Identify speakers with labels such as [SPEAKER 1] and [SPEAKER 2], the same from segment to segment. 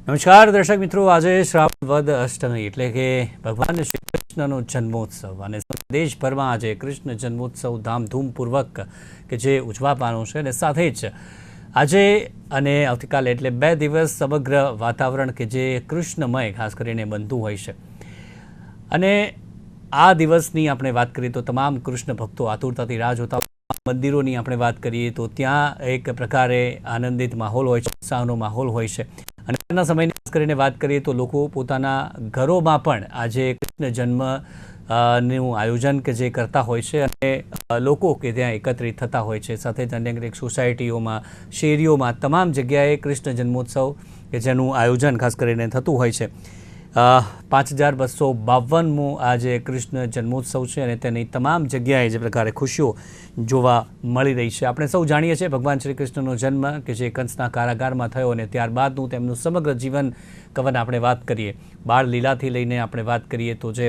[SPEAKER 1] નમસ્કાર દર્શક મિત્રો, આજે શ્રાવણ વદ અષ્ટમી એટલે કે ભગવાન શ્રી કૃષ્ણનો જન્મોત્સવ અને દેશભરમાં આજે કૃષ્ણ જન્મોત્સવ ધામધૂમપૂર્વક કે જે ઉજવવાનો છે અને સાથે જ આજે અને આવતીકાલે એટલે 2 દિવસ સમગ્ર વાતાવરણ કે જે કૃષ્ણમય ખાસ કરીને બનતું હોય છે. અને આ દિવસની આપણે વાત કરીએ તો તમામ કૃષ્ણ ભક્તો આતુરતાથી રાહ જોતા મંદિરોની આપણે વાત કરીએ તો ત્યાં એક પ્રકારે આનંદિત માહોલ હોય છે, ઉત્સાહનો માહોલ હોય છે. અને આજના સમયની ખાસ કરીને વાત કરીએ તો લોકો પોતાના ઘરોમાં પણ આજે કૃષ્ણ જન્મ નું આયોજન કે જે કરતા હોય છે અને લોકો કે ત્યાં એકત્રિત થતા હોય છે. સાથે જ અનેક સોસાયટીઓમાં, શેરીઓમાં તમામ જગ્યાએ કૃષ્ણ જન્મોત્સવ કે જેનું આયોજન ખાસ કરીને થતું હોય છે. 5252મો આજે કૃષ્ણ જન્મોત્સવ છે અને તેની તમામ જગ્યાએ જે પ્રકારે ખુશીઓ જોવા મળી રહી છે. આપણે સૌ જાણીએ છીએ ભગવાન શ્રી કૃષ્ણનો જન્મ કે જે કંસના કારાગારમાં થયો અને ત્યારબાદનું તેમનું સમગ્ર જીવન કવન આપણે વાત કરીએ, બાળ લીલાથી લઈને આપણે વાત કરીએ તો જે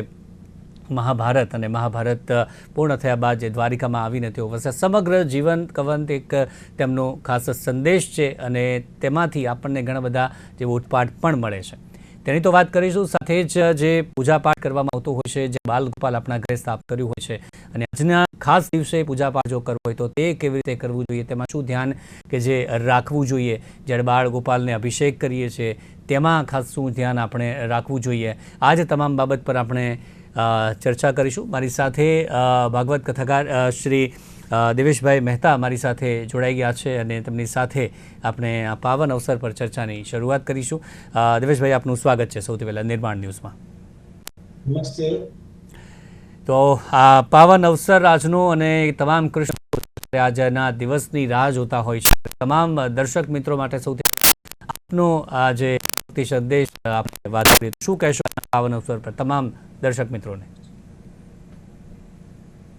[SPEAKER 1] મહાભારત અને મહાભારત પૂર્ણ થયા બાદ જે દ્વારિકામાં આવીને તેઓ વસ્યા, સમગ્ર જીવન કવન એક તેમનો ખાસ સંદેશ છે અને તેમાંથી આપણને ઘણા બધા જે બોધપાઠ પણ મળે છે. તેની તો વાત કરીશું. સાથે જ જે પૂજાપાઠ કરવામાં આવતો હોય છે, જે બાલગોપાલ આપણા ઘરે સ્થાપિત કર્યું હોય છે અને આજના ખાસ દિવસે પૂજાપાઠ જો કરવો હોય તો તે કેવી રીતે કરવું જોઈએ, તેમાં શું ધ્યાન કે જે રાખવું જોઈએ, જ્યારે બાળગોપાલને અભિષેક કરીએ છીએ તેમાં ખાસ શું ધ્યાન આપણે રાખવું જોઈએ, આ જ તમામ બાબત પર આપણે ચર્ચા કરીશું. મારી સાથે ભાગવત કથાકાર શ્રી દેવેશભાઈ મહેતા મારી સાથે જોડાઈ ગયા છે અને તેમની સાથે આપણે આ પાવન અવસર પર ચર્ચાની શરૂઆત કરીશું. દેવેશભાઈ, આપનું સ્વાગત છે સૌથી પહેલાં નિર્માણ ન્યૂઝમાં.
[SPEAKER 2] નમસ્તે.
[SPEAKER 1] તો આ પાવન અવસર આજનો અને તમામ કૃષ્ણ આજના દિવસની રાહ જોતા હોય છે. તમામ દર્શક મિત્રો માટે સૌથી આપનો આ જે સંદેશ આપણે વાત કરીએ, શું કહેશો પાવન અવસર પર તમામ દર્શક મિત્રોને?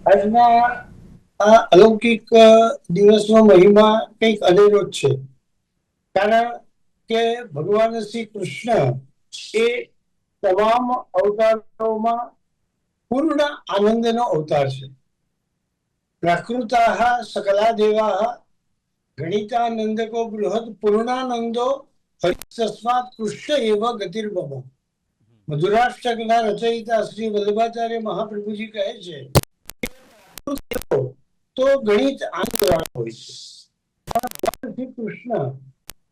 [SPEAKER 2] આજના આ અલૌકિક દિવસનો મહિમા કંઈક અનેરો જ છે. કારણ કે ભગવાન શ્રી કૃષ્ણ એ તમામ અવતારોમાં પૂર્ણ આનંદનો અવતાર છે. પ્રાકૃતાઃ સકલા દેવાઃ ગણિતાનંદકો બૃહદ પૂર્ણાનંદો હરિતસ્માત કૃષ્ણ એવ ગતિર્મમ. મધુરાષ્ટકના રચયિતા શ્રી વલ્લભાચાર્ય મહાપ્રભુજી કહે છે તો ગણિત આનંદવાળો હોય છે, પણ શ્રી કૃષ્ણ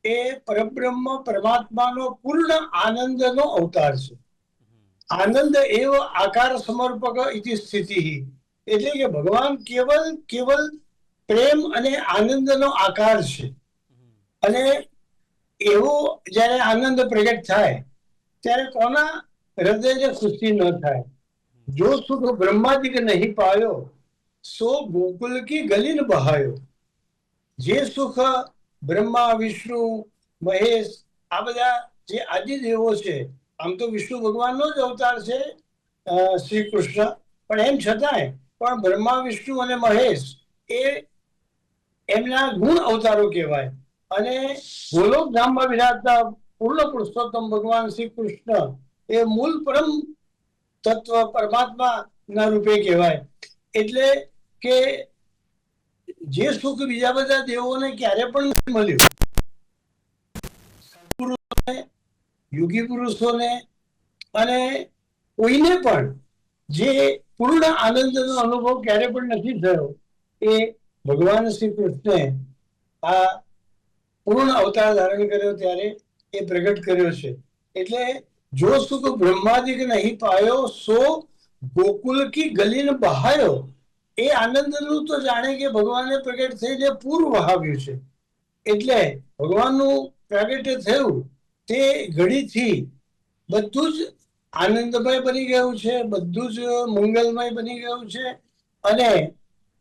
[SPEAKER 2] એ પરબ્રહ્મ પરમાત્માનો પૂર્ણ આનંદનો અવતાર છે. આનંદ એવ આકાર સમર્પક ઇતિ સ્થિતિ, એટલે કે ભગવાન કેવલ પ્રેમ અને આનંદનો આકાર છે. અને એવો જ્યારે આનંદ પ્રગટ થાય ત્યારે કોના હૃદયને ખુશી ન થાય? જો સુખ બ્રહ્માદિક નહીં પાયો સો ગોકુલ કી ગલીન બહાયો. જે સુખ બ્રહ્મા, વિષ્ણુ, મહેશ આ બધા જે આદિદેવો છે, આમ તો વિષ્ણુ ભગવાનનો જ અવતાર છે શ્રી કૃષ્ણ, પણ એમ છતાંય પણ બ્રહ્મા, વિષ્ણુ અને મહેશ એ એમના ગુણ અવતારો કહેવાય. અને ગોલોક ધામમાં વિરાજતા પૂર્ણ પુરુષોત્તમ ભગવાન શ્રી કૃષ્ણ એ મૂળ પરમ તત્વ પરમાત્મા ના રૂપે કહેવાય. એટલે કે જે સુખ બીજા બધા દેવોને ક્યારે પણ નથી મળ્યું, પુરુષોને, યોગી પુરુષોને અને કોઈને પણ જે પૂર્ણ આનંદનો અનુભવ ક્યારે પણ નથી થયો, એ ભગવાન શ્રી કૃષ્ણે આ પૂર્ણ અવતાર ધારણ કર્યો ત્યારે એ પ્રગટ કર્યો છે. એટલે જો સુખ બ્રહ્માદિક નહીં પાયો સો ગોકુલ કી ગલીન બહાયો. એ આનંદનું તો જાણે કે ભગવાને પ્રગટ થઈને પૂર વહાવ્યું છે. એટલે ભગવાનનું પ્રાગટ્ય થયું તે ઘડીથી બધું જ આનંદમય બની ગયું છે, બધું જ મંગલમય બની ગયું છે. અને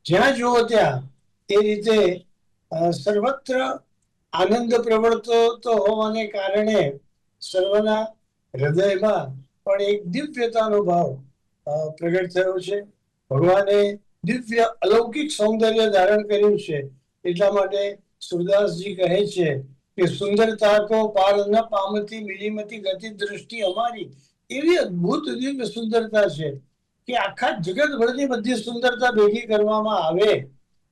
[SPEAKER 2] જ્યાં જુઓ ત્યાં એ રીતે સર્વત્ર આનંદ પ્રવર્તતો હોવાને કારણે સર્વના હૃદયમાં પણ એક દિવ્યતાનો ભાવ પ્રગટ થયો છે. ભગવાને દિવ્ય અલૌકિક સૌંદર્ય ધારણ કર્યું છે. એટલા માટે સુરદાસજી કહે છે કે સુંદરતા કો પાર ન પામતી મિલીમતી ગતિ દૃષ્ટિ અમારી. એવી અદભુત દિવ્ય સુંદરતા છે કે આખા જગતભરની બધી સુંદરતા ભેગી કરવામાં આવે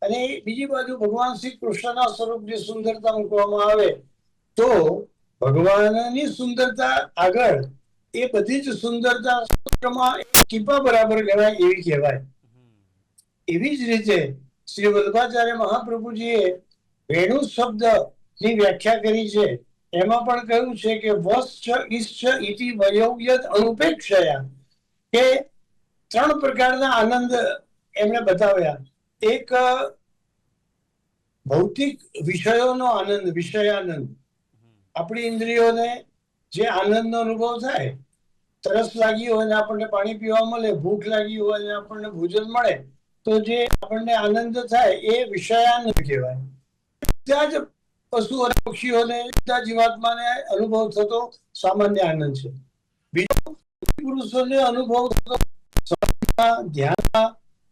[SPEAKER 2] અને બીજી બાજુ ભગવાન શ્રી કૃષ્ણના સ્વરૂપની સુંદરતા મૂકવામાં આવે તો ભગવાનની સુંદરતા આગળ એ બધી જ સુંદરતા સૂત્રમાં એક ટીપા બરાબર ગણાય એવી કહેવાય. એવી જ રીતે શ્રી વલ્લભાચાર્ય મહાપ્રભુજીએ વેણુ શબ્દ ની વ્યાખ્યા કરી છે. એમાં પણ કહ્યું છે કે વશ્ચ ઈશ્ચ ઇતિ વયોવ્યત અનુપેક્ષયા, કે 3 પ્રકારના આનંદ એમણે બતાવ્યા. એક ભૌતિક વિષયોનો આનંદ, વિષયાનંદ. આપણી ઇન્દ્રિયોને જે આનંદનો અનુભવ થાય, તરસ લાગી હોય ને આપણને પાણી પીવા મળે, ભૂખ લાગી હોય ને આપણને ભોજન મળે, તો જે આપણને આનંદ થાય એ વિષયાનંદ કહેવાય. ત્યાં જ પશુ અને પક્ષીઓને, બધા જીવાત્માને અનુભવ થતો સામાન્ય આનંદ છે. બીજો પુરુષોને અનુભવ થતો ધ્યાનમાં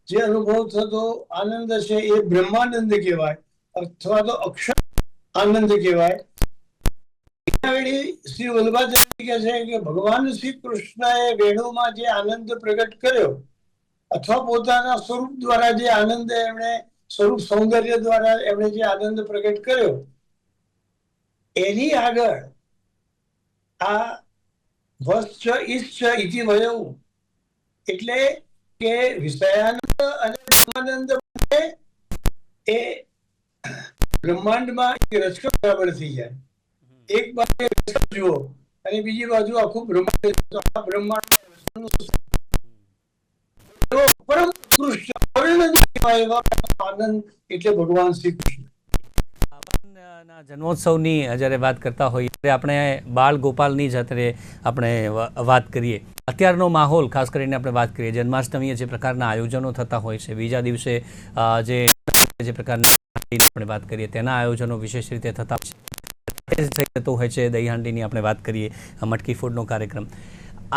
[SPEAKER 2] જે અનુભવ થતો આનંદ છે એ બ્રહ્માનંદ કહેવાય, અથવા તો અક્ષર આનંદ કહેવાય. શ્રી વલ્લભાચાર્ય કહે છે કે ભગવાન શ્રી કૃષ્ણએ વેણુમાં જે આનંદ પ્રગટ કર્યો, અથવા પોતાના સ્વરૂપ દ્વારા જે આનંદ એમણે, સ્વરૂપ સૌંદર્ય દ્વારા એમણે જે આનંદ પ્રગટ કર્યો, એની આગળ આ વશ્ચ ઈશ્ચ ઇતિ વયૌ, એટલે કે વિષયાનંદ અને બ્રહ્માનંદ એ બ્રહ્માંડમાં એક રચકણ બરાબર થઈ જાય. એક બાજુ રચકણ જુઓ અને બીજી બાજુ આખું બ્રહ્માંડ પરમ કૃષ્ણ આનંદ એટલે ભગવાન શ્રી કૃષ્ણ.
[SPEAKER 1] ના જન્મોત્સવની જ્યારે વાત કરતા હોઈએ ત્યારે આપણે બાળ ગોપાલની જ અત્યારે આપણે વાત કરીએ. અત્યારનો માહોલ ખાસ કરીને આપણે વાત કરીએ, જન્માષ્ટમીએ જે પ્રકારના આયોજનો થતા હોય છે, બીજા દિવસે જે પ્રકારના આપણે વાત કરીએ તેના આયોજનો વિશેષ રીતે થતા થતો હોય છે. દહીહાંડીની આપણે વાત કરીએ, મટકી ફોડનો કાર્યક્રમ.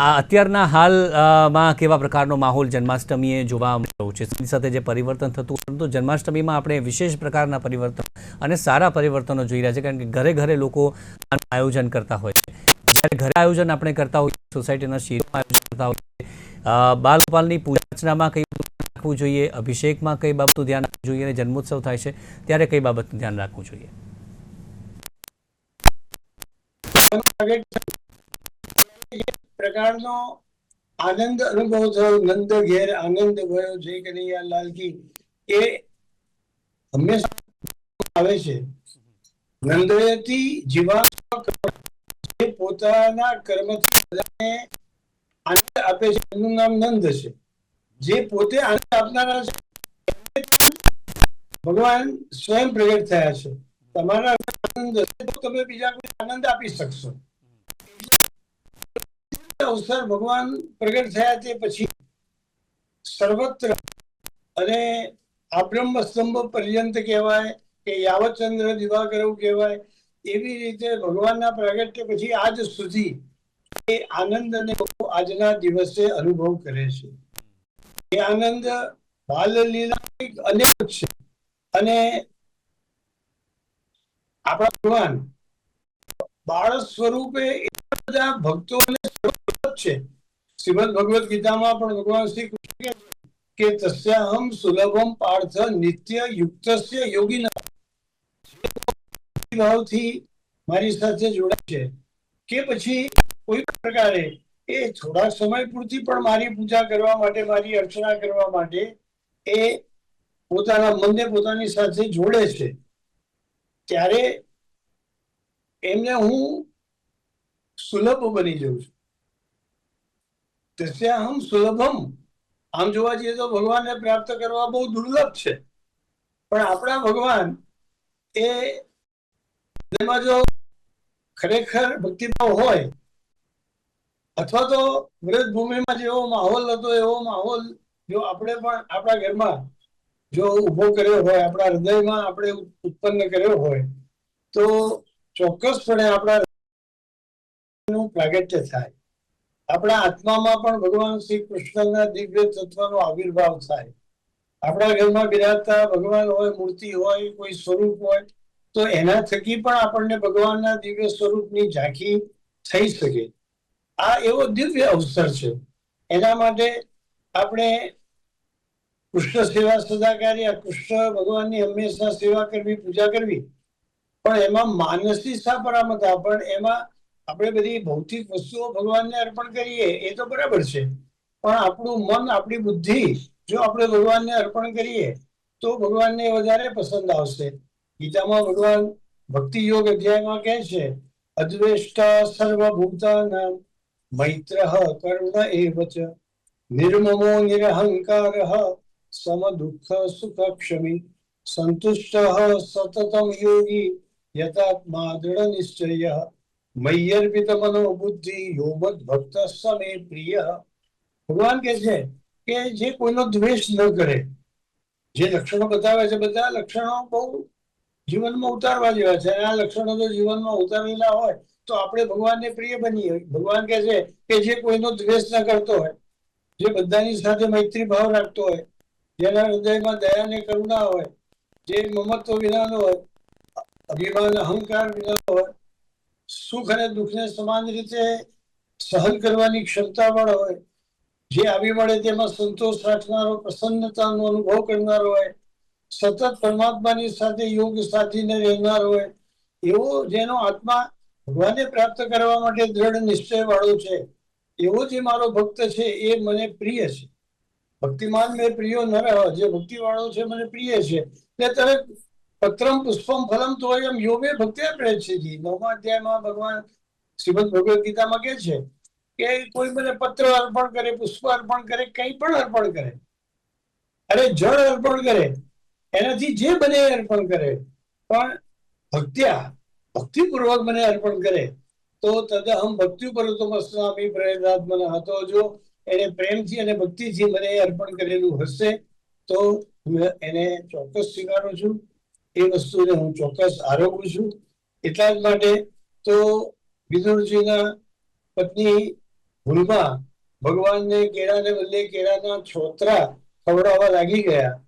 [SPEAKER 1] આ અત્યારના હાલમાં કેવા પ્રકારનો માહોલ જન્માષ્ટમીએ જોવા મળી રહ્યો છે? સાથે જે પરિવર્તન થતું, પરંતુ જન્માષ્ટમીમાં આપણે વિશેષ પ્રકારના પરિવર્તન અને સારા પરિવર્તનો જોઈ રહ્યા છે, કારણ કે ઘરે ઘરે લોકો આયોજન કરતા હોય છે. જ્યારે ઘરે આયોજન આપણે કરતા હોઈએ, સોસાયટીના શિબિરમાં આયોજન કરતા હોઈએ, બાલ ગોપાલની પૂજા અર્ચનામાં કઈ રાખવું જોઈએ, અભિષેકમાં કઈ બાબતનું ધ્યાન રાખવું જોઈએ, અને જન્મોત્સવ થાય છે ત્યારે કઈ બાબતનું ધ્યાન રાખવું જોઈએ?
[SPEAKER 2] પ્રકારનો આનંદ અનુભવ થયો, નંદ ઘેર આનંદ ભયો જય કનૈયા લાલ કી, એ હંમેશા આવે છે. નંદયતી જીવા, જે પોતાના કર્મથી બધાને આનંદ આપે છે, એનું નામ નંદ છે. જે પોતે આનંદ આપનારા છે, ભગવાન સ્વયં પ્રગટ થયા છે. તમારા આનંદ હશે તો તમે બીજા કોઈ આનંદ આપી શકશો. અવસર ભગવાન પ્રગટ થયા તે પછી સર્વત્ર, અને આ બ્રહ્મ સ્તંભ પર્યંત કહેવાય કે યાવચંદ્ર દિવાકર કહેવાય, એવી રીતે ભગવાનના પ્રાગટ્ય પછી આજ સુધી એ આનંદને આજના દિવસે અનુભવ કરે છે. એ આનંદ બાલ લીલા અનેક છે, અને આપણા ભગવાન બાળ સ્વરૂપે બધા ભક્તોને છે. શ્રીમદ ભગવદ ગીતામાં પણ ભગવાન શ્રી કૃષ્ણ કે તસ્યાહમ સુલભમ પાર્થ નિત્ય યુક્તસ્ય યોગિના, ભાવથી મારી સાથે જોડાય છે કે પછી કોઈ પ્રકારે એ થોડા સમય પૂરતી પણ મારી પૂજા કરવા માટે, મારી અર્ચના કરવા માટે એ પોતાના મનને પોતાની સાથે જોડે છે, ત્યારે એમને હું સુલભ બની જાઉં છું. તસ્યાહમ સુલભમ, આમ જોવા જઈએ તો ભગવાનને પ્રાપ્ત કરવા બહુ દુર્લભ છે, પણ આપણા ભગવાન એ એમાં જો ખરેખર ભક્તિભાવ હોય, અથવા તો વ્રત ભૂમિમાં જેવો માહોલ હતો એવો માહોલ જો આપણે પણ આપણા ઘરમાં જો ઉભો કર્યો હોય, આપણા હૃદયમાં આપણે ઉત્પન્ન કર્યો હોય, તો ચોક્કસપણે આપણા પ્રાગટ્ય થાય. આપણા આત્મામાં પણ ભગવાન શ્રી કૃષ્ણના દિવ્ય તત્વનો આવિર્ભાવ થાય. આપણા ઘરમાં બિરાજતા ભગવાન હોય, મૂર્તિ હોય, કોઈ સ્વરૂપ હોય, તો એના થકી પણ આપણને ભગવાનના દિવ્ય સ્વરૂપની ઝાંખી થઈ શકે. આ એવો દિવ્ય અવસર છે. એના માટે આપણે કૃષ્ણ સેવા સદા કાર્ય, કૃષ્ણ ભગવાનની હંમેશા સેવા કરવી, પૂજા કરવી, પણ એમાં માનસી સાપરામતા, પણ એમાં આપણે બધી ભૌતિક વસ્તુઓ ભગવાનને અર્પણ કરીએ એ તો બરાબર છે, પણ આપણું મન, આપણી બુદ્ધિ જો આપણે ભગવાનને અર્પણ કરીએ તો ભગવાનને વધારે પસંદ આવશે. ગીતામાં ભગવાન ભક્તિ યોગ અધ્યાયમાં કહે છે, અદ્વેષ્ટા સર્વભૂતાનાં મૈત્રઃ કર્ણ એવ ચ નિર્મમો નિરહંકારઃ સમ દુઃખ સુખ ક્ષમી સંતુષ્ટઃ સતતમ યોગી યતાત્મા દૃઢ નિશ્ચયઃ મય્યર્પિત મનો બુદ્ધિ યો મદ ભક્ત સ મે પ્રિય. ભગવાન કહે છે કે જે કોઈનો દ્વેષ ન કરે, જે લક્ષણો બતાવે છે બધા લક્ષણો બહુ જીવનમાં ઉતારવા જેવા છે. આ લક્ષણો જો જીવનમાં ઉતારેલા હોય તો આપણે ભગવાનને પ્રિય બનીએ. ભગવાન કહે છે કે જે કોઈનો દ્વેષ ન કરતો હોય, જે બધાની સાથે મૈત્રી ભાવ રાખતો હોય, જેના હૃદયમાં દયા ને કરુણા હોય, જે મમત્વ વિનાનો હોય, અભિમાન અહંકાર વિનાનો હોય, સુખ અને દુઃખને સમાન રીતે સહન કરવાની ક્ષમતા વાળો હોય, જે આવી મળે તેમાં સંતોષ રાખનારો, પ્રસન્નતાનો અનુભવ કરનારો હોય, સતત પરમાત્માની સાથે યોગ સાધીને રહેનાર હોય, એવો જેનો આત્મા ભગવાનને પ્રાપ્ત કરવા માટે દ્રઢ નિશ્ચય વાળો છે, એવો જે મારો ભક્ત છે એ મને પ્રિય છે. ભક્તિમાન મેં પ્રિયો ન રહ્યો, જે ભક્તિ વાળો છે મને પ્રિય છે. એટલે તમે પત્રમ પુષ્પમ ફલમ તોયમ યો મે ભક્ત્યા પ્રયચ્છતિ. 9મા અધ્યાયમાં ભગવાન શ્રીમદ ભગવદ ગીતામાં કહે છે કે કોઈ મને પત્ર અર્પણ કરે, પુષ્પ અર્પણ કરે, કંઈ પણ અર્પણ કરે, અરે જળ અર્પણ કરે, એનાથી જે બને અર્પણ કરે, પણ ભક્ત્યા ભક્તિપૂર્વક મને અર્પણ કરે તો તદહમ ભક્તિ પરતો અસ્નામી પ્રયત્નાત્મના. તો જો એને પ્રેમથી અને ભક્તિથી મને અર્પણ કરેલું હશે તો હું એને ચોક્કસ સ્વીકારું છું, એ વસ્તુને હું ચોક્કસ આરોગું છું. એટલા જ માટે તો વિદુરજીના પત્ની ભૂલમાં ભગવાનને કેળાને બદલે કેળાના છોતરા ખવડાવવા લાગી ગયા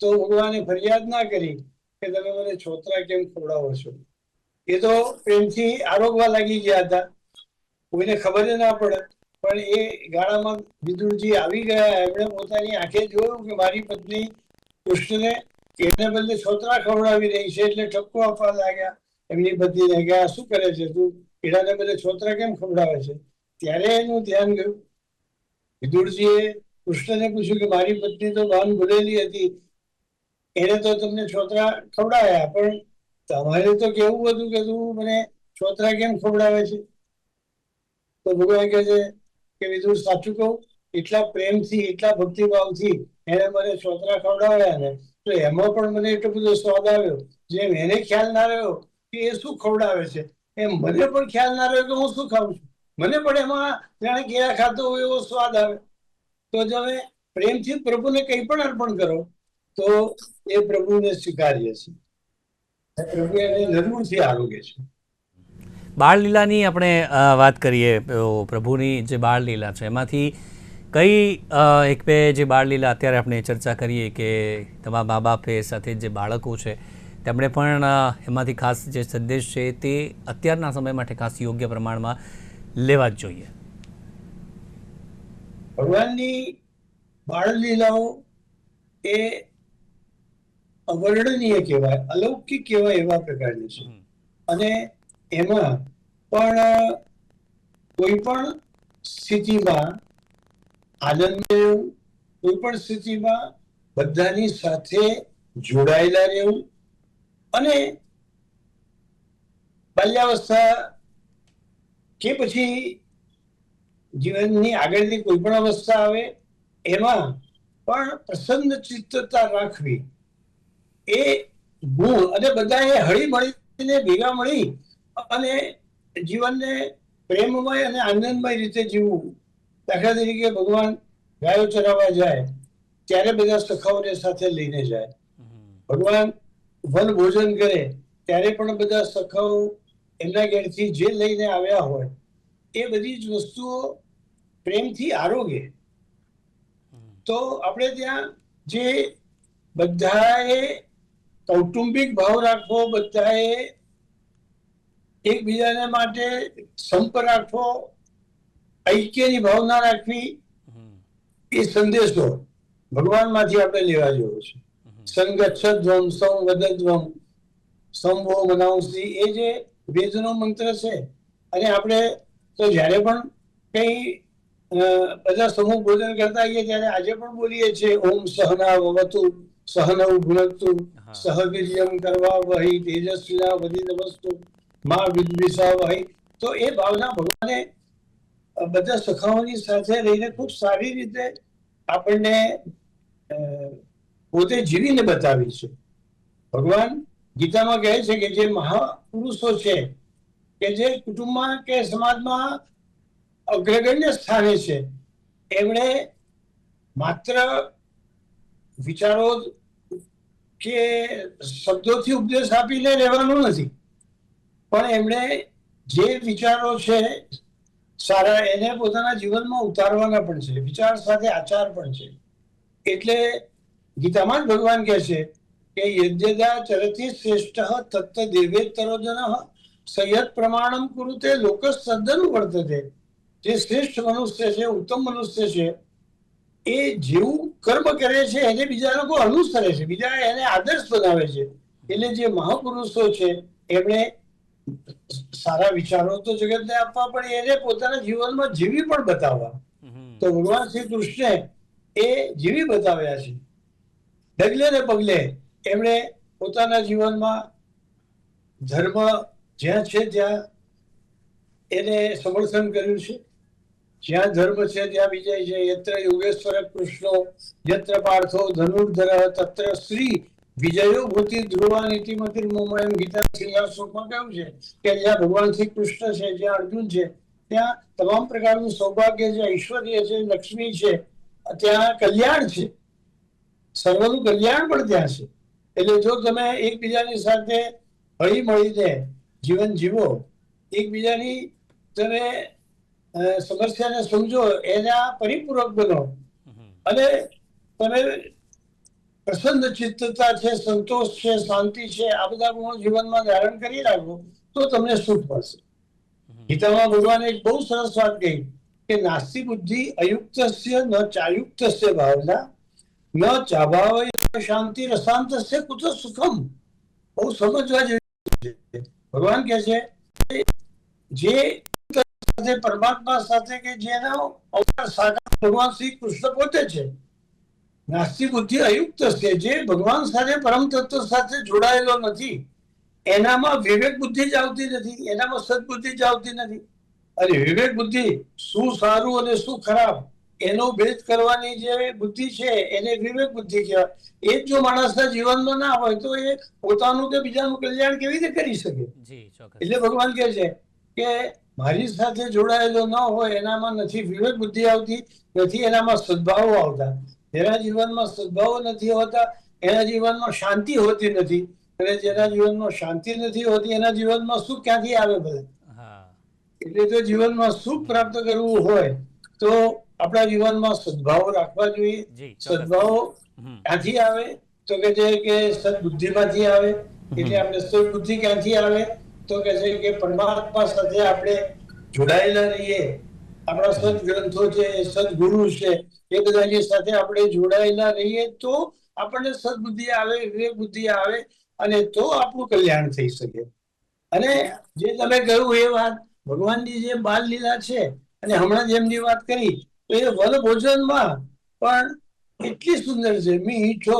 [SPEAKER 2] તો ભગવાને ફરિયાદ ના કરી કે તમે મને છોતરા કેમ ખવડાવો છો. એ તો પ્રેમથી આરોગવા લાગી ગયા હતા, કોઈને ખબર ના પડે. પણ એ ગાળામાં વિદુરજી આવી ગયા, એમણે પોતાની આંખે જોયું કે મારી પત્ની કૃષ્ણને કેળાને બદલે છોતરા ખવડાવી રહી છે, એટલે ઠપકો આપવા લાગ્યા એમની પત્નીને કે આ શું કરે છે તું, કેળાને બદલે છોતરા કેમ ખવડાવે છે. ત્યારે એનું ધ્યાન ગયું. વિદુરજીએ કૃષ્ણને પૂછ્યું કે મારી પત્ની તો ભાન ભૂલેલી હતી, એને તો તમને છોતરા ખવડાવ્યા, પણ તમારે તો કેવું હતું કે તું મને છોતરા કેમ ખવડાવે છે. તો ભગવાન કહે છે કે વિદુર સાચું કહું, એટલા પ્રેમથી, એટલા ભક્તિભાવથી એને મને છોતરા ખવડાવ્યા ને તો એમાં પણ મને એટલો બધો સ્વાદ આવ્યો, જેમ એને ખ્યાલ ના રહ્યો કે એ શું ખવડાવે છે, એમ મને પણ ખ્યાલ ના રહ્યો કે હું શું ખાઉં છું. મને પણ એમાં જાણે કેળા ખાતો હોય એવો સ્વાદ આવે. તો તમે પ્રેમથી પ્રભુને કંઈ પણ અર્પણ કરો તો એ પ્રભુને સ્વીકાર્ય છે, પ્રભુ એને નરમુથી આરોગે છે.
[SPEAKER 1] બાળલીલાની આપણે વાત કરીએ તો પ્રભુની જે બાળલીલા છે એમાંથી કઈ એક બે જે બાળલીલા અત્યારે આપણે ચર્ચા કરીએ કે તમારા મા બાપે સાથે જે બાળકો છે તેમણે પણ એમાંથી ખાસ જે સંદેશ છે તે અત્યારના સમય માટે ખાસ યોગ્ય પ્રમાણમાં લેવા જ જોઈએ.
[SPEAKER 2] ભગવાનની બાળલીલાઓ એ અવર્ણનીય કહેવાય, અલૌકિક કહેવાય એવા પ્રકારની છે. અને એમાં પણ કોઈ પણ સ્થિતિમાં આનંદ રહેવું, કોઈ પણ સ્થિતિમાં બધાની સાથે જોડાયેલા રહેવું, અને બાલ્યાવસ્થા કે પછી જીવનની આગળની કોઈ પણ અવસ્થા આવે એમાં પણ પ્રસન્ન ચિત્તતા રાખવી, એ ગુણ, અને બધાએ હળી મળીને ભેગા મળી અને જીવનને પ્રેમમય અને આનંદમય રીતે જીવવું. દાખલા તરીકે ભગવાન ગાયો ચરાવવા જાય ત્યારે બધા સખાઓને સાથે લઈને જાય. ભગવાન વન ભોજન કરે ત્યારે પણ બધા સખાઓ એમના ઘેરથી જે લઈને આવ્યા હોય એ બધી જ વસ્તુઓ પ્રેમથી આરોગે. તો આપણે ત્યાં જે બધાએ કૌટુંબિક ભાવ રાખવો, બધાએ એકબીજાને માટે સંપ રાખવો, ઐક્યની ભાવના રાખવી, એ સંદેશો ભગવાનમાંથી આપણે લેવા જેવો છે. સંગચ્છધ્વમ સંવદધ્વમ સંવો મનાવસી, એ જે વેદનો મંત્ર છે અને આપણે તો જ્યારે પણ કઈ બધા સમૂહ ભોજન કરતા હોઈએ ત્યારે આજે પણ બોલીએ છીએ ઓમ સહના ભવતુ સહનૌ ભુનક્તુ સહ વીર્યં કરવાવહૈ તેજસ્વિનાવધીતમસ્તુ મા વિદ્વિષાવહૈ. તો એ ભાવના ભગવાને બધા સખાઓની સાથે રહીને ખૂબ સારી રીતે આપણને પોતે જીવીને બતાવી છે. ભગવાન ગીતામાં કહે છે કે જે મહાપુરુષો છે કે જે કુટુંબમાં કે સમાજમાં અગ્રગણ્ય સ્થાને છે, એમણે માત્ર વિચારો કે શબ્દોથી ઉપદેશ આપીને રહેવાનું નથી, પણ એમણે જે વિચારો છે સારા એને પોતાના જીવનમાં ઉતારવાના પણ છે. વિચાર સાથે આચાર પણ છે. એટલે ગીતામાં જ ભગવાન કહે છે કે યદ્યદા ચરતિ શ્રેષ્ઠ તત્ત દેવેતરો જનઃ સંયત પ્રમાણમ કુરુતે લોક સદ્દનુ વર્તતે. જે શ્રેષ્ઠ મનુષ્ય છે, ઉત્તમ મનુષ્ય છે, એ જેવું કર્મ કરે છે એને બીજા લોકો અનુસરે છે, બીજા એને આદર્શ બનાવે છે. એટલે જે મહાપુરુષો છે એમણે સારા વિચારો તો જગતને આપવા, પણ એને પોતાના જીવનમાં જીવી પણ બતાવવા. તો ભગવાન શ્રી કૃષ્ણે એ જીવી બતાવ્યા છે. ડગલે ને પગલે એમણે પોતાના જીવનમાં ધર્મ જ્યાં છે ત્યાં એને સમર્થન કર્યું છે. જ્યાં ધર્મ છે ત્યાં વિજય છે. યત્ર યોગેશ્વર કૃષ્ણો યત્ર પાર્થો ધનુર્ધર તત્ર શ્રી વિજયો ભૂતિ ધ્રુવા નીતિમતિર મોમયમ. ગીતા છેલ્લા શ્લોકમાં કહ્યું છે કે જ્યાં ભગવાન શ્રી કૃષ્ણ છે, જ્યાં અર્જુન છે, ત્યાં તમામ પ્રકારનું સૌભાગ્ય છે, ઐશ્વર્ય છે, લક્ષ્મી છે, ત્યાં કલ્યાણ છે, સર્વનું કલ્યાણ પણ ત્યાં છે. એટલે જો તમે એકબીજાની સાથે હળી મળીને જીવન જીવો, એકબીજાની તમે સમસ્યાને સમજો, એના પરિપૂરક બનો અને તમે પ્રસન્ન ચિત્તતા છે, સંતોષ છે, શાંતિ છે, આ બધા ગુણો જીવનમાં ધારણ કરી રાખો તો તમને સુખ મળશે. ગીતામાં ભગવાને એક બહુ સરસ વાત કહી કે નાસ્તિ બુદ્ધિ અયુક્તસ્ય ન ચાયુક્તસ્ય ભાવના ન ચાભાવ શાંતિ રસાંતસ્ય કુત સુખમ. બહુ સમજવા જેવી છે. ભગવાન કહે છે જે સાથે પરમાત્મા સાથે કે જેનો અવતાર સાકાર ભગવાન શ્રી કૃષ્ણ પોતે છે, નાસ્તિ બુદ્ધિ અયુક્ત છે, જે ભગવાન સાથે પરમ તત્વ સાથે જોડાયેલો નથી, એનામાં વિવેક બુદ્ધિ જ આવતી નથી, એનામાં સદબુદ્ધિ જ આવતી નથી. અને વિવેક બુદ્ધિ શું સારું અને શું ખરાબ એનો ભેદ કરવાની જે બુદ્ધિ છે એને વિવેક બુદ્ધિ કહેવાય. એ જ જો માણસના જીવનમાં ના હોય તો એ પોતાનું કે બીજાનું કલ્યાણ કેવી રીતે કરી શકે? એટલે ભગવાન કહે છે કે મારી સાથે જોડાયેલો ન હોય એનામાં નથી વિવેક બુદ્ધિ આવતી, નથી એનામાં સદભાવો આવતા. જેના જીવનમાં સદભાવો નથી હોતા એના જીવનમાં શાંતિ હોતી નથી, અને જેના જીવનમાં શાંતિ નથી હોતી એના જીવનમાં સુખ ક્યાંથી આવે? બધા એટલે જો જીવનમાં સુખ પ્રાપ્ત કરવું હોય તો આપણા જીવનમાં સદભાવો રાખવા જોઈએ. સદભાવો ક્યાંથી આવે તો કે છે કે સદબુદ્ધિમાંથી આવે. એટલે આપણે સદબુદ્ધિ ક્યાંથી આવે તો કે છે કે પરમાત્મા સાથે આપણે જોડાયેલા રહીએ. આપણા સદગ્રંથો છે, સદગુરુ છે, એ બધાની સાથે આપણે જોડાયેલા રહીએ તો આપણને સદબુદ્ધિ આવે, વિવેક બુદ્ધિ આવે, અને તો આપણું કલ્યાણ થઈ શકે. અને જે તમે કહ્યું એ વાત ભગવાનની જે બાલ લીલા છે, અને હમણાં જેમની વાત કરી તો એ વન ભોજનમાં પણ એટલી સુંદર છે. મીઠો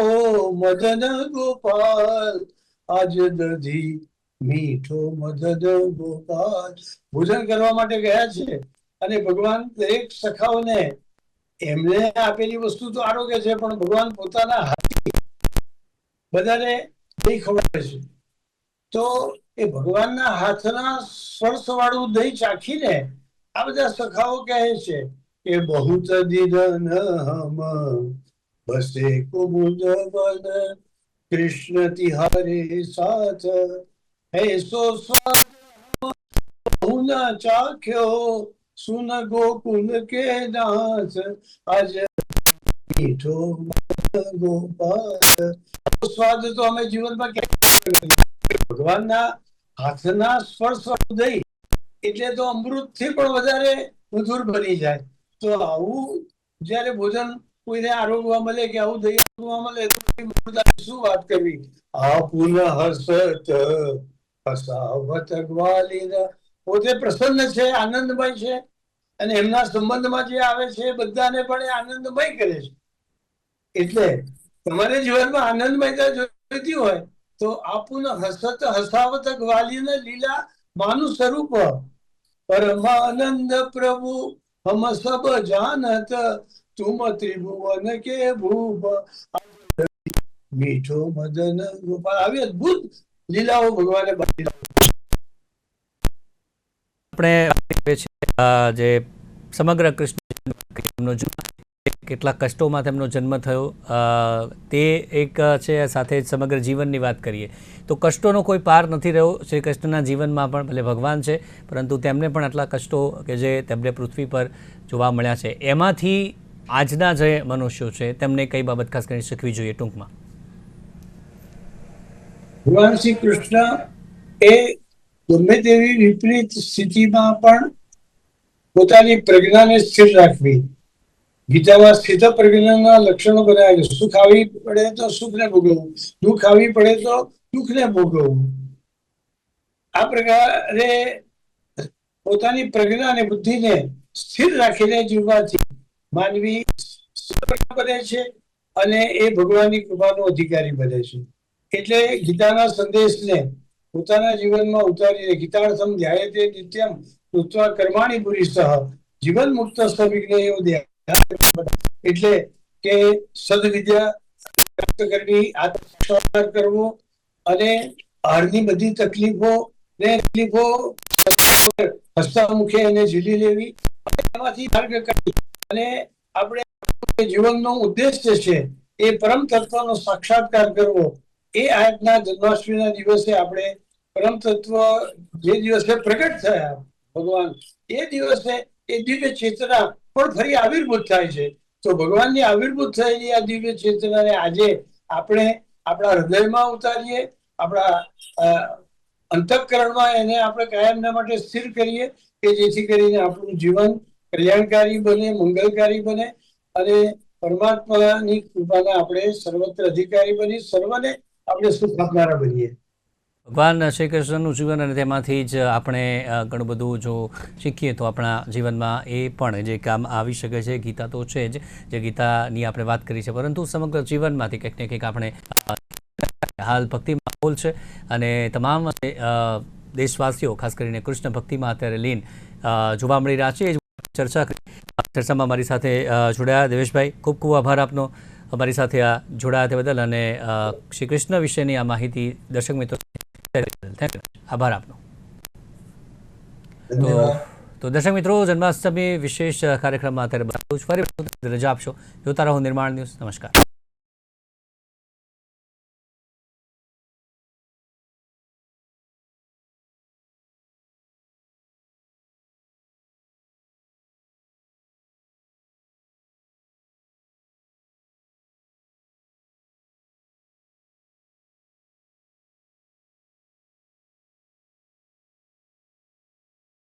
[SPEAKER 2] મદન ગોપાલ આજ દધી મીઠો મદન ગોપાલ. ભોજન કરવા માટે ગયા છે અને ભગવાન દરેક સખાઓને એમને આપેલી વસ્તુ તો આરોગ્ય છે, પણ ભગવાન પોતાના હાથથી બધાને દહીં ખવડાવે છે. તો એ ભગવાનના હાથના સ્પર્શ વાળું દહીં ચાખીને આ બધા સખાઓ કહે છે કે બહુત દિદન હમ બસે કુમુદ વન કૃષ્ણ તિહારે સાથ ऐसो स्वाद बहु न चाख्यो सुन गोकुल के दास आज मीठो ગોપાલ. સ્વાદ તો અમે જીવનમાં ભગવાનના હાથના સ્પર્શ દઈ એટલે તો અમૃત થી પણ વધારે મધુર બની જાય. તો આવું જયારે ભોજન કોઈને આરોગવા મળે કે આવું દહીં આરોગવા મળે તો શું વાત કરવી. આ પુનઃ હસત હસાવત ગ્વાલિન પોતે પ્રસન્ન છે, આનંદમય છે, અને એમના સંબંધમાં જે આવે છે એ બધાને પણ એ આનંદમય કરે છે. એટલે તમારે જીવનમાં આનંદમયતા જોઈતી હોય તો આપુન હસત હસાવત ગ્વાલિન લીલા માનું સ્વરૂપ પરમાનંદ પ્રભુ હમ સબ જાનત તુમ ત્રિભુવન કે ભૂપ મીઠો મદન ગોપાલ. આવી અદભુત લીલાઓ ભગવાને બતાવી.
[SPEAKER 1] આપણે જે સમગ્ર કૃષ્ણનો જન્મ, કેટલા કષ્ટોમાં તેમનો જન્મ થયો તે એક છે, સાથે જ સમગ્ર જીવનની વાત કરીએ તો કષ્ટોનો કોઈ પાર નથી રહ્યો શ્રી કૃષ્ણના જીવનમાં પણ. ભલે ભગવાન છે પરંતુ તેમને પણ આટલા કષ્ટો કે જે તેમને પૃથ્વી પર જોવા મળ્યા છે, એમાંથી આજના જે મનુષ્યો છે તેમને કઈ બાબત ખાસ કરીને શીખવી જોઈએ ટૂંકમાં?
[SPEAKER 2] ભગવાન શ્રી કૃષ્ણ એ ગમે તેવી વિપરીત સ્થિતિમાં પણ પોતાની પ્રજ્ઞાને સ્થિર રાખવી. ગીતામાં સ્થિત પ્રજ્ઞાના લક્ષણો બનાવ્યા છે. સુખ આવી પડે તો સુખને ભોગવવું, દુઃખ આવી પડે તો દુઃખને ભોગવવું. આ પ્રકારે પોતાની પ્રજ્ઞા અને બુદ્ધિને સ્થિર રાખીને જીવવાથી માનવી બને છે અને એ ભગવાનની કૃપાનો અધિકારી બને છે. એટલે ગીતાના સંદેશને પોતાના જીવનમાં ઉતારીને ગીતાર્થમ ધ્યાયતે નિત્યમ કૃત્વા કર્માણિ પુરીસઃ જીવન મુક્ત સવિજ્ઞેયો ધ્યાન. એટલે કે સદવિદ્યા પ્રાપ્ત કરવી, આત્મસાક્ષાત્કાર કરવો અને બહારની બધી તકલીફો હસતા મુખે એને ઝીલી લેવી અને એમાંથી માર્ગ કાઢી અને આપણે જીવનનો ઉદ્દેશ્ય છે એ પરમ તત્વનો સાક્ષાત્કાર કરવો. એ આજના જન્માષ્ટમીના દિવસે આપણે પરમ તત્વ જે દિવસે પ્રગટ થયા ભગવાન, એ દિવસે એ દિવ્ય ચેતના પણ ફરી આવિર્ભૂત થાય છે. તો ભગવાનની આવિર્ભૂત થયેલી આ દિવ્ય ચેતનાને આજે આપણે આપણા હૃદયમાં ઉતારીએ, આપણા અંતઃકરણમાં એને આપણે કાયમના માટે સ્થિર કરીએ કે જેથી કરીને આપણું જીવન કલ્યાણકારી બને, મંગલકારી બને અને પરમાત્માની કૃપાના આપણે સર્વત્ર અધિકારી બની સર્વને આપણે સુખ આપનારા બનીએ.
[SPEAKER 1] ભગવાન શ્રી કૃષ્ણનું જીવન અને તેમાંથી જ આપણે ઘણું બધું જો શીખીએ તો આપણા જીવનમાં એ પણ જે કામ આવી શકે છે. ગીતા તો છે જ, જે ગીતાની આપણે વાત કરી છે, પરંતુ સમગ્ર જીવનમાંથી કંઈક ને કંઈક આપણે હાલ ભક્તિ માહોલ છે અને તમામ દેશવાસીઓ ખાસ કરીને કૃષ્ણ ભક્તિમાં અત્યારે લીન જોવા મળી રહ્યા છે. ચર્ચામાં મારી સાથે જોડાયા દેવેશભાઈ, ખૂબ ખૂબ આભાર આપનો અમારી સાથે આ જોડાયા તે બદલ અને શ્રી કૃષ્ણ વિશેની આ માહિતી દર્શક મિત્રો આભાર આપનો. તો દર્શક મિત્રો, જન્માષ્ટમી વિશેષ કાર્યક્રમમાં અત્યારે ફરી રજા આપશો. જોતા રહો નિર્માણ ન્યૂઝ. નમસ્કાર.